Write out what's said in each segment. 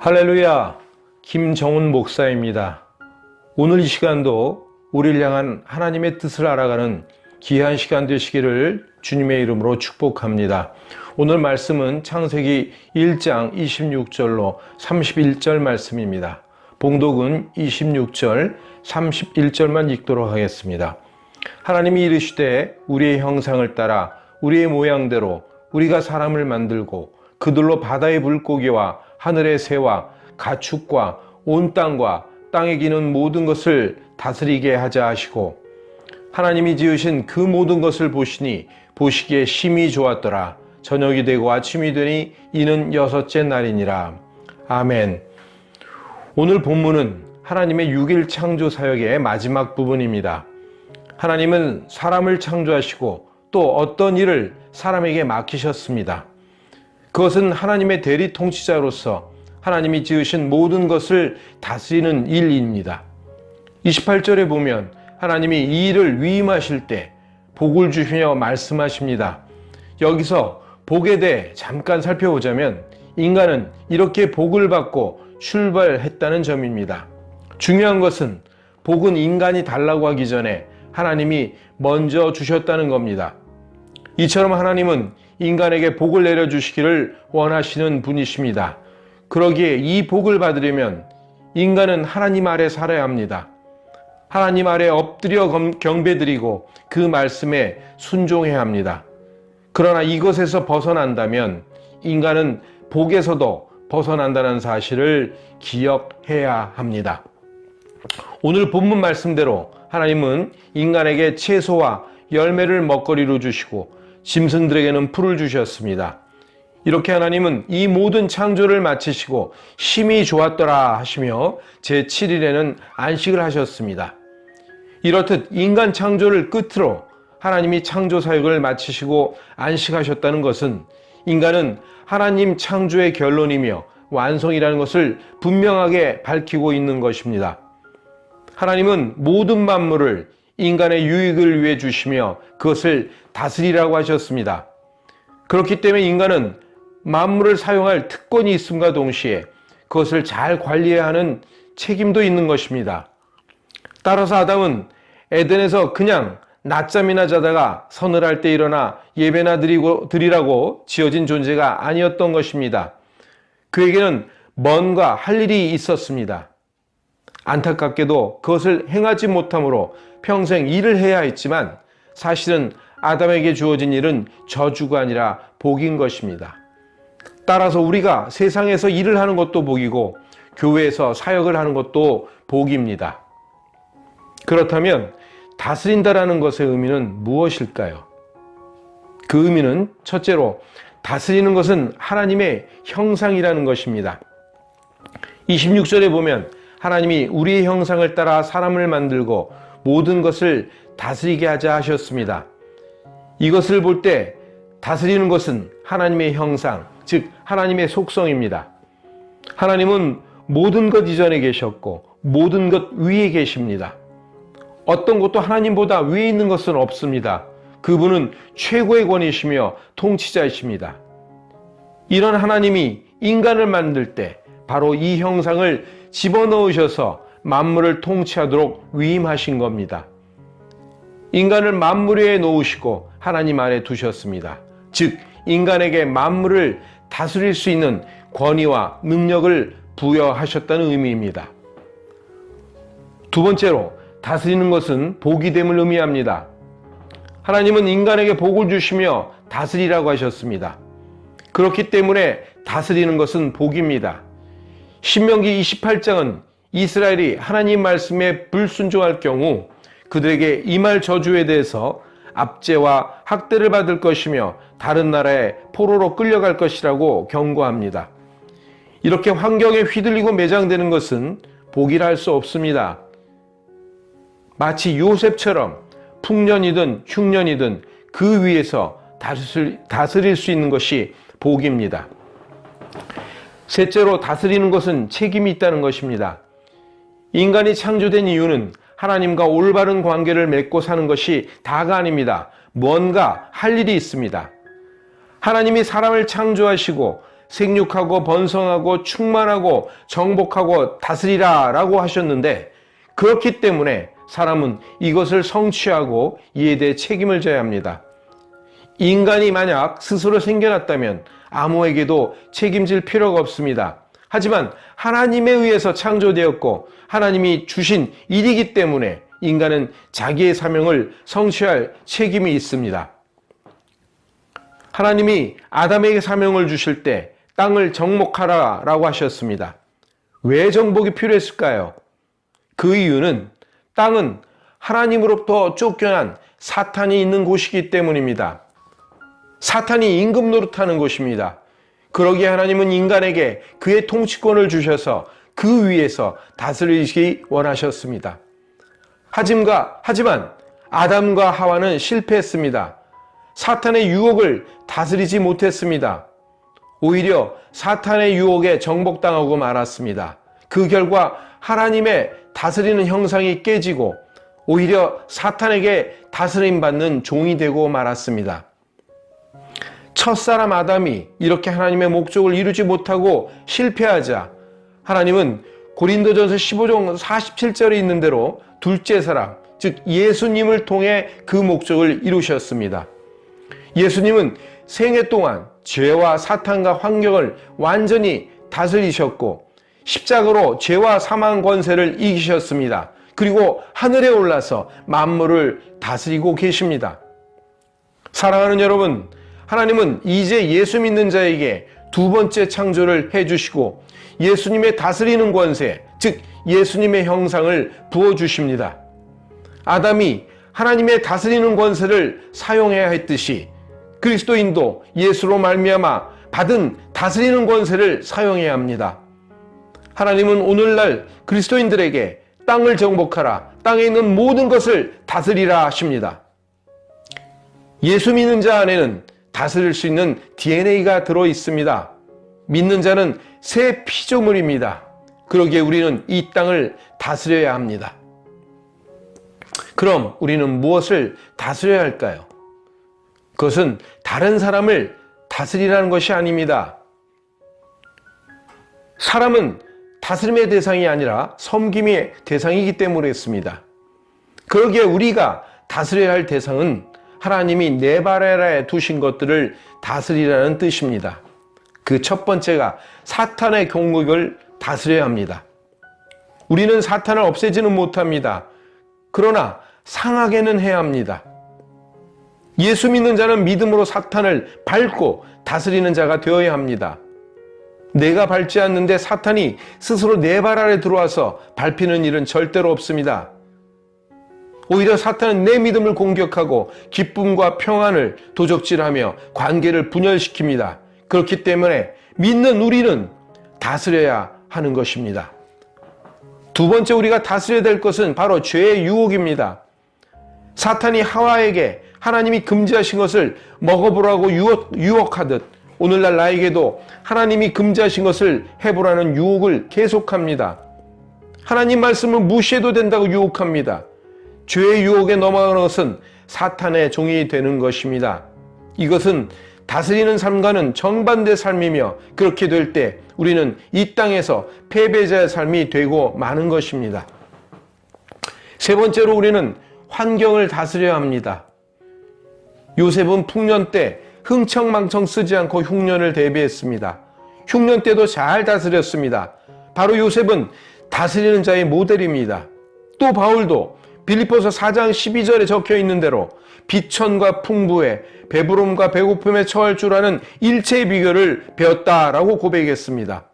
할렐루야, 김정훈 목사입니다. 오늘 이 시간도 우리를 향한 하나님의 뜻을 알아가는 귀한 시간 되시기를 주님의 이름으로 축복합니다. 오늘 말씀은 창세기 1장 26절로 31절 말씀입니다. 봉독은 26절, 31절만 읽도록 하겠습니다. 하나님이 이르시되 우리의 형상을 따라 우리의 모양대로 우리가 사람을 만들고 그들로 바다의 물고기와 하늘의 새와 가축과 온 땅과 땅에 기는 모든 것을 다스리게 하자 하시고 하나님이 지으신 그 모든 것을 보시니 보시기에 심히 좋았더라. 저녁이 되고 아침이 되니 이는 여섯째 날이니라. 아멘. 오늘 본문은 하나님의 6일 창조 사역의 마지막 부분입니다. 하나님은 사람을 창조하시고 또 어떤 일을 사람에게 맡기셨습니다. 그것은 하나님의 대리 통치자로서 하나님이 지으신 모든 것을 다스리는 일입니다. 28절에 보면 하나님이 이 일을 위임하실 때 복을 주시며 말씀하십니다. 여기서 복에 대해 잠깐 살펴보자면 인간은 이렇게 복을 받고 출발했다는 점입니다. 중요한 것은 복은 인간이 달라고 하기 전에 하나님이 먼저 주셨다는 겁니다. 이처럼 하나님은 인간에게 복을 내려주시기를 원하시는 분이십니다. 그러기에 이 복을 받으려면 인간은 하나님 아래 살아야 합니다. 하나님 아래 엎드려 경배드리고 그 말씀에 순종해야 합니다. 그러나 이것에서 벗어난다면 인간은 복에서도 벗어난다는 사실을 기억해야 합니다. 오늘 본문 말씀대로 하나님은 인간에게 채소와 열매를 먹거리로 주시고 짐승들에게는 풀을 주셨습니다. 이렇게 하나님은 이 모든 창조를 마치시고 심히 좋았더라 하시며 제7일에는 안식을 하셨습니다. 이렇듯 인간 창조를 끝으로 하나님이 창조 사역을 마치시고 안식하셨다는 것은 인간은 하나님 창조의 결론이며 완성이라는 것을 분명하게 밝히고 있는 것입니다. 하나님은 모든 만물을 인간의 유익을 위해 주시며 그것을 다스리라고 하셨습니다. 그렇기 때문에 인간은 만물을 사용할 특권이 있음과 동시에 그것을 잘 관리해야 하는 책임도 있는 것입니다. 따라서 아담은 에덴에서 그냥 낮잠이나 자다가 서늘할 때 일어나 예배나 드리라고 지어진 존재가 아니었던 것입니다. 그에게는 뭔가 할 일이 있었습니다. 안타깝게도 그것을 행하지 못함으로 평생 일을 해야 했지만 사실은 아담에게 주어진 일은 저주가 아니라 복인 것입니다. 따라서 우리가 세상에서 일을 하는 것도 복이고 교회에서 사역을 하는 것도 복입니다. 그렇다면 다스린다라는 것의 의미는 무엇일까요? 그 의미는 첫째로 다스리는 것은 하나님의 형상이라는 것입니다. 26절에 보면 하나님이 우리의 형상을 따라 사람을 만들고 모든 것을 다스리게 하자 하셨습니다. 이것을 볼 때 다스리는 것은 하나님의 형상, 즉 하나님의 속성입니다. 하나님은 모든 것 이전에 계셨고 모든 것 위에 계십니다. 어떤 것도 하나님보다 위에 있는 것은 없습니다. 그분은 최고의 권위시며 통치자이십니다. 이런 하나님이 인간을 만들 때 바로 이 형상을 집어넣으셔서 만물을 통치하도록 위임하신 겁니다. 인간을 만물 위에 놓으시고 하나님 아래 두셨습니다. 즉 인간에게 만물을 다스릴 수 있는 권위와 능력을 부여하셨다는 의미입니다. 두 번째로 다스리는 것은 복이 됨을 의미합니다. 하나님은 인간에게 복을 주시며 다스리라고 하셨습니다. 그렇기 때문에 다스리는 것은 복입니다. 신명기 28장은 이스라엘이 하나님 말씀에 불순종할 경우 그들에게 임할 저주에 대해서 압제와 학대를 받을 것이며 다른 나라에 포로로 끌려갈 것이라고 경고합니다. 이렇게 환경에 휘둘리고 매장되는 것은 복이라 할 수 없습니다. 마치 요셉처럼 풍년이든 흉년이든 그 위에서 다스릴 수 있는 것이 복입니다. 셋째로 다스리는 것은 책임이 있다는 것입니다. 인간이 창조된 이유는 하나님과 올바른 관계를 맺고 사는 것이 다가 아닙니다. 뭔가 할 일이 있습니다. 하나님이 사람을 창조하시고 생육하고 번성하고 충만하고 정복하고 다스리라 라고 하셨는데, 그렇기 때문에 사람은 이것을 성취하고 이에 대해 책임을 져야 합니다. 인간이 만약 스스로 생겨났다면 아무에게도 책임질 필요가 없습니다. 하지만 하나님에 의해서 창조되었고 하나님이 주신 일이기 때문에 인간은 자기의 사명을 성취할 책임이 있습니다. 하나님이 아담에게 사명을 주실 때 땅을 정복하라 라고 하셨습니다. 왜 정복이 필요했을까요? 그 이유는 땅은 하나님으로부터 쫓겨난 사탄이 있는 곳이기 때문입니다. 사탄이 임금 노릇하는 곳입니다. 그러기에 하나님은 인간에게 그의 통치권을 주셔서 그 위에서 다스리시기 원하셨습니다. 하지만 아담과 하와는 실패했습니다. 사탄의 유혹을 다스리지 못했습니다. 오히려 사탄의 유혹에 정복당하고 말았습니다. 그 결과 하나님의 다스리는 형상이 깨지고 오히려 사탄에게 다스림받는 종이 되고 말았습니다. 첫사람 아담이 이렇게 하나님의 목적을 이루지 못하고 실패하자 하나님은 고린도전서 15장 47절에 있는 대로 둘째 사람, 즉 예수님을 통해 그 목적을 이루셨습니다. 예수님은 생애 동안 죄와 사탄과 환경을 완전히 다스리셨고 십자가로 죄와 사망 권세를 이기셨습니다. 그리고 하늘에 올라서 만물을 다스리고 계십니다. 사랑하는 여러분, 하나님은 이제 예수 믿는 자에게 두 번째 창조를 해주시고 예수님의 다스리는 권세, 즉 예수님의 형상을 부어주십니다. 아담이 하나님의 다스리는 권세를 사용해야 했듯이 그리스도인도 예수로 말미암아 받은 다스리는 권세를 사용해야 합니다. 하나님은 오늘날 그리스도인들에게 땅을 정복하라, 땅에 있는 모든 것을 다스리라 하십니다. 예수 믿는 자 안에는 다스릴 수 있는 DNA가 들어 있습니다. 믿는 자는 새 피조물입니다. 그러기에 우리는 이 땅을 다스려야 합니다. 그럼 우리는 무엇을 다스려야 할까요? 그것은 다른 사람을 다스리라는 것이 아닙니다. 사람은 다스림의 대상이 아니라 섬김의 대상이기 때문에 그렇습니다. 그러기에 우리가 다스려야 할 대상은 하나님이 내 발 아래에 두신 것들을 다스리라는 뜻입니다. 그 첫 번째가 사탄의 공격을 다스려야 합니다. 우리는 사탄을 없애지는 못합니다. 그러나 상하게는 해야 합니다. 예수 믿는 자는 믿음으로 사탄을 밟고 다스리는 자가 되어야 합니다. 내가 밟지 않는데 사탄이 스스로 내 발 아래 들어와서 밟히는 일은 절대로 없습니다. 오히려 사탄은 내 믿음을 공격하고 기쁨과 평안을 도적질하며 관계를 분열시킵니다. 그렇기 때문에 믿는 우리는 다스려야 하는 것입니다. 두 번째 우리가 다스려야 될 것은 바로 죄의 유혹입니다. 사탄이 하와에게 하나님이 금지하신 것을 먹어보라고 유혹하듯 오늘날 나에게도 하나님이 금지하신 것을 해보라는 유혹을 계속합니다. 하나님 말씀을 무시해도 된다고 유혹합니다. 죄의 유혹에 넘어가는 것은 사탄의 종이 되는 것입니다. 이것은 다스리는 삶과는 정반대 삶이며 그렇게 될 때 우리는 이 땅에서 패배자의 삶이 되고 마는 것입니다. 세 번째로 우리는 환경을 다스려야 합니다. 요셉은 풍년 때 흥청망청 쓰지 않고 흉년을 대비했습니다. 흉년 때도 잘 다스렸습니다. 바로 요셉은 다스리는 자의 모델입니다. 또 바울도 빌립보서 4장 12절에 적혀 있는 대로 비천과 풍부에 배부름과 배고픔에 처할 줄 아는 일체의 비결을 배웠다라고 고백했습니다.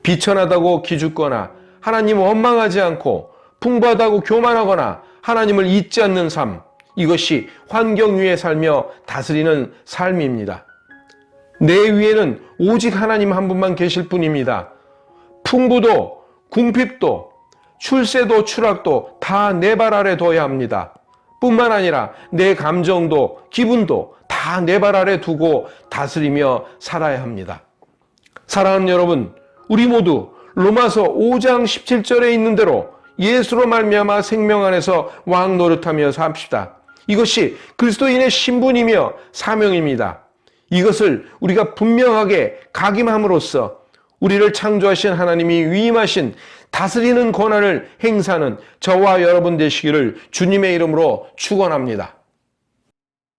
비천하다고 기죽거나 하나님을 원망하지 않고 풍부하다고 교만하거나 하나님을 잊지 않는 삶, 이것이 환경 위에 살며 다스리는 삶입니다. 내 위에는 오직 하나님 한 분만 계실 뿐입니다. 풍부도 궁핍도 출세도 추락도 다 내 발 아래 둬야 합니다. 뿐만 아니라 내 감정도 기분도 다 내 발 아래 두고 다스리며 살아야 합니다. 사랑하는 여러분, 우리 모두 로마서 5장 17절에 있는 대로 예수로 말미암아 생명 안에서 왕 노릇하며 삽시다. 이것이 그리스도인의 신분이며 사명입니다. 이것을 우리가 분명하게 각임함으로써 우리를 창조하신 하나님이 위임하신 다스리는 권한을 행사하는 저와 여러분 되시기를 주님의 이름으로 축원합니다.